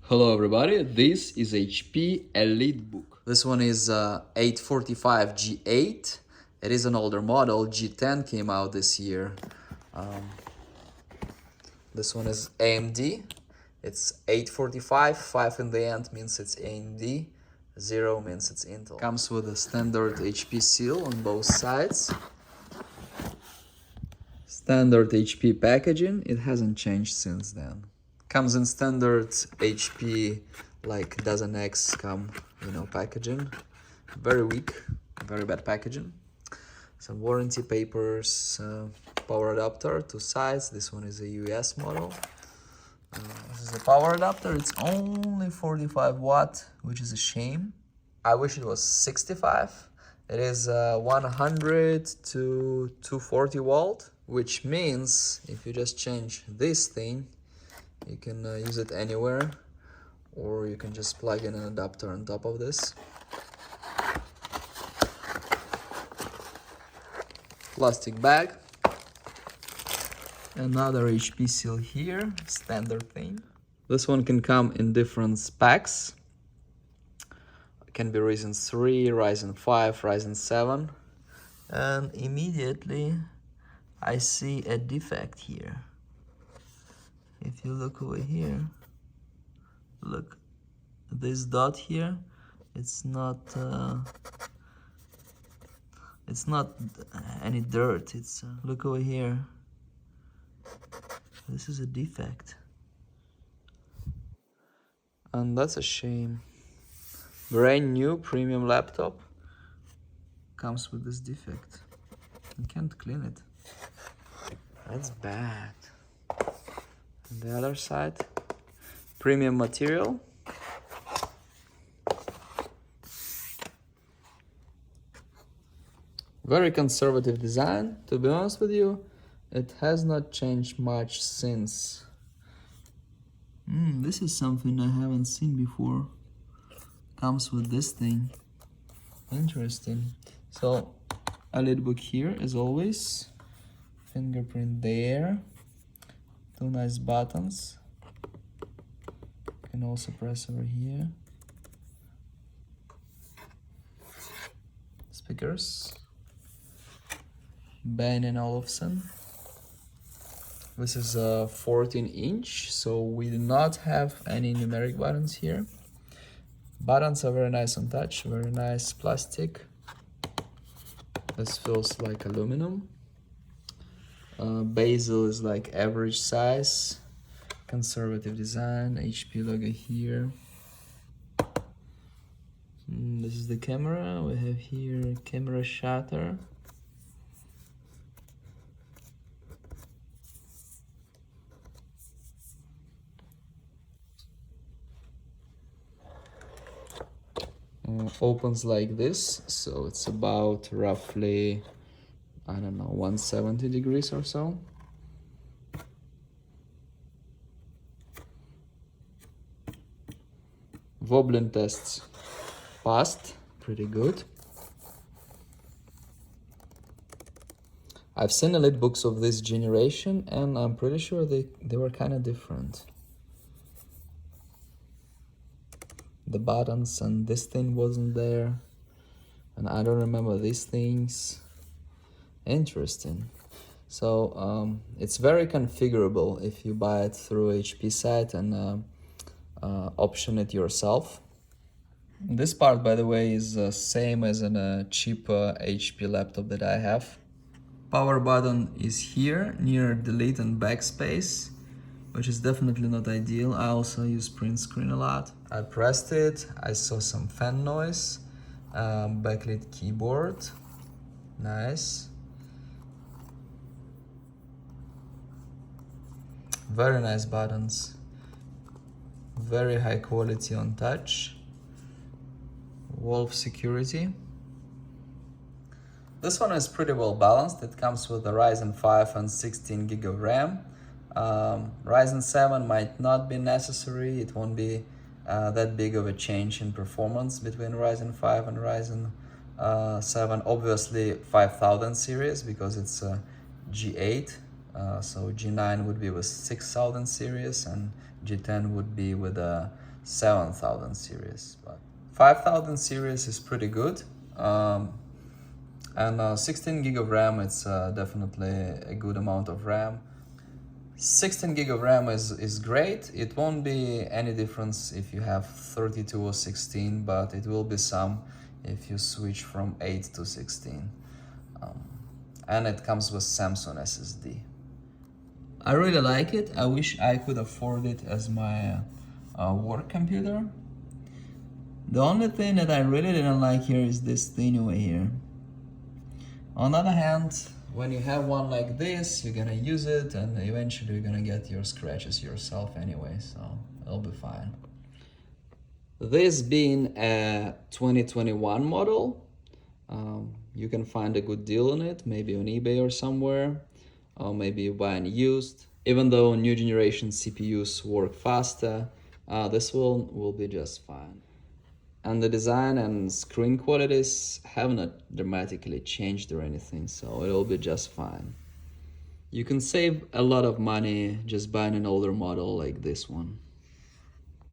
Hello everybody, this is HP Elitebook. This one is 845 G8. It is an older model. G10 came out this year. This one is AMD. It's 845, 5 in the end means it's AMD, 0 means it's Intel. Comes with a standard HP seal on both sides. Standard HP packaging, it hasn't changed since then. Comes in standard HP like doesn't X come, packaging. Very weak, very bad packaging. Some warranty papers, power adapter, 2 sides. This one is a US model. This is the power adapter. It's only 45 watt, which is a shame. I wish it was 65. It is 100 to 240 volt, which means if you just change this thing, you can use it anywhere, or you can just plug in an adapter on top of this. Plastic bag. Another HP seal here, standard thing. This one can come in different specs. It can be Ryzen 3, Ryzen 5, Ryzen 7. And immediately I see a defect here. If you look over here, look, this dot here, it's not any dirt. It's look over here. This is a defect, and that's a shame. Brand new premium laptop comes with this defect. You can't clean it. That's bad. On the other side, premium material. Very conservative design. To be honest with you, it has not changed much since. This is something I haven't seen before. Comes with this thing. Interesting. So, Elitebook here as always. Fingerprint there. 2 nice buttons. You can also press over here. Speakers. Bang & Olufsen. This is a 14-inch, so we do not have any numeric buttons here. Buttons are very nice on touch, very nice plastic. This feels like aluminum. Bezel is like average size. Conservative design, HP logo here. This is the camera. We have here camera shutter. Opens like this, so it's about roughly, I don't know, 170 degrees or so. Wobbling tests passed, pretty good. I've seen Elitebooks of this generation, and I'm pretty sure they were kind of different. The buttons and this thing wasn't there, and I don't remember these things. Interesting. So it's very configurable if you buy it through HP site and option it yourself. This part, by the way, is same as in a cheap HP laptop that I have. Power button is here near delete and backspace, which is definitely not ideal. I also use print screen a lot. I pressed it, I saw some fan noise. Backlit keyboard, nice. Very nice buttons. Very high quality on touch. Wolf security. This one is pretty well balanced. It comes with a Ryzen 5 and 16 gig of RAM. Ryzen 7 might not be necessary. It won't be that big of a change in performance between Ryzen 5 and Ryzen 7. Obviously 5000 series, because it's a G8. So G9 would be with 6000 series, and G10 would be with a 7000 series, but 5000 series is pretty good. And 16 gig of RAM, it's definitely a good amount of RAM. 16 gig of RAM is great. It won't be any difference if you have 32 or 16, but it will be some if you switch from 8 to 16. And it comes with Samsung SSD. I really like it. I wish I could afford it as my work computer. The only thing that I really didn't like here is this thing over here. On the other hand, when you have one like this, you're gonna use it and eventually you're gonna get your scratches yourself anyway, so it'll be fine. This being a 2021 model, you can find a good deal on it, maybe on eBay or somewhere, or maybe you buy it used. Even though new generation CPUs work faster, this one will be just fine. And the design and screen qualities haven't dramatically changed or anything, so it'll be just fine. You can save a lot of money just buying an older model like this one.